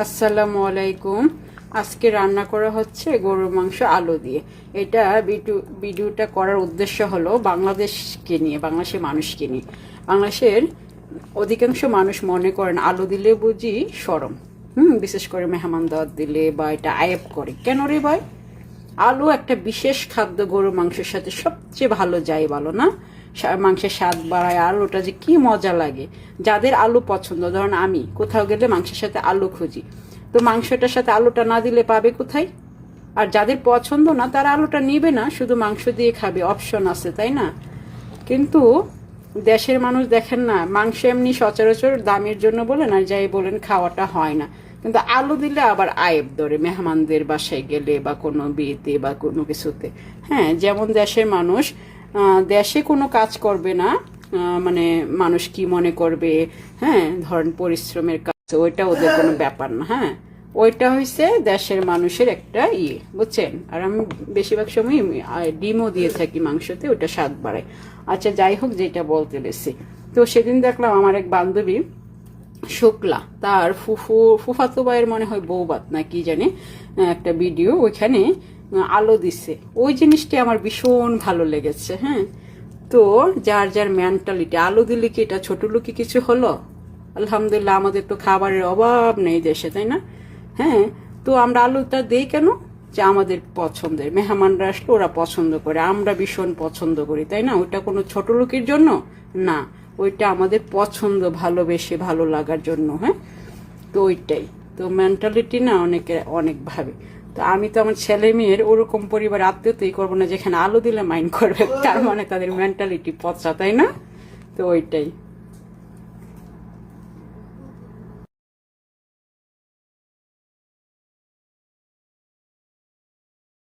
আসসালামু আলাইকুম। আজকে রান্না করা হচ্ছে গরুর মাংস আলু দিয়ে। এটা ভিডিওটা করার উদ্দেশ্য হলো বাংলাদেশকে নিয়ে, বাংলাদেশের মানুষকে নিয়ে। বাংলাদেশের অধিকাংশ মানুষ মনে করেন আলু দিলে বুঝি শরম, বিশেষ করে মেহমান দাওয়াত দিলে বা এটা আয়েব করে। কেন রে ভাই? আলু একটা বিশেষ খাদ্য, গরুর মাংসের সাথে সবচেয়ে ভালো যায়, ভালো না? মাংসের স্বাদ বাড়ায়, আলুটা যে কি মজা লাগে। যাদের আলু পছন্দ, ধরেন আমি কোথাও গেলে মাংসের সাথে আলু খুঁজি, তো মাংসটার সাথে আলুটা না দিলে পাবে কোথায়? আর যাদের পছন্দ না তারা আলুটা নিবে না, শুধু মাংস দিয়ে খাবে, অপশন আছে, তাই না? কিন্তু দেশের মানুষ দেখেন না, মাংস এমনি সচরাচর দামের জন্য বলেন আর যাই বলেন খাওয়াটা হয় না, কিন্তু আলু দিলে আবার আয়েব ধরে মেহমানদের বাসায় গেলে বা কোনো বিয়েতে বা কোনো কিছুতে। হ্যাঁ, যেমন দেশের মানুষ দেশে কোনো কাজ করবে না, মানে মানুষ কি মনে করবে, হ্যাঁ ধরেন পরিশ্রমের কাজ, ওইটা ওদের কোনো ব্যাপার না। হ্যাঁ, ওইটা হয়েছে দেশের মানুষের একটা বুঝছেন। আর আমি বেশিরভাগ সময় ডিমও দিয়ে থাকি মাংসতে, ওইটা স্বাদ বাড়ায়। আচ্ছা যাই হোক, যেটা বলতে গেছি, তো সেদিন দেখলাম আমার এক বান্ধবী শুক্লা, তার ফুফাতো ভাইয়ের মনে হয় বৌবাত না কি জানি, একটা ভিডিও, ওইখানে আলো দিছে। ওই জিনিসটি আমার ভীষণ ভালো লেগেছে। হ্যাঁ, তো যার যার মেন্টালিটি, আলু দিলে কি এটা ছোট লোকি কিছু হলো? আলহামদুলিল্লাহ, আমাদের তো খাবারের অভাব নেই দেশে, তাই না? হ্যাঁ, তো আমরা আলুটা দেই কেন? যে আমাদের পছন্দের, মেহমানরা আসলে ওরা পছন্দ করে, আমরা ভীষণ পছন্দ করি, তাই না? ওইটা কোনো ছোট লোকের জন্য না, ওইটা আমাদের পছন্দ, ভালোবেসে ভালো লাগার জন্য। হ্যাঁ, তো ওইটাই তো মেন্টালিটি না, অনেকে অনেক ভাবে। তো আমি তো আমার ছেলে মেয়ের ওরকম পরিবার আত্মীয়তাই করবো না যেখানে আলু দিলে মাইন্ড করবে, তার মানে তাদের মেন্টালিটি পচা, তাই না? তো ওইটাই।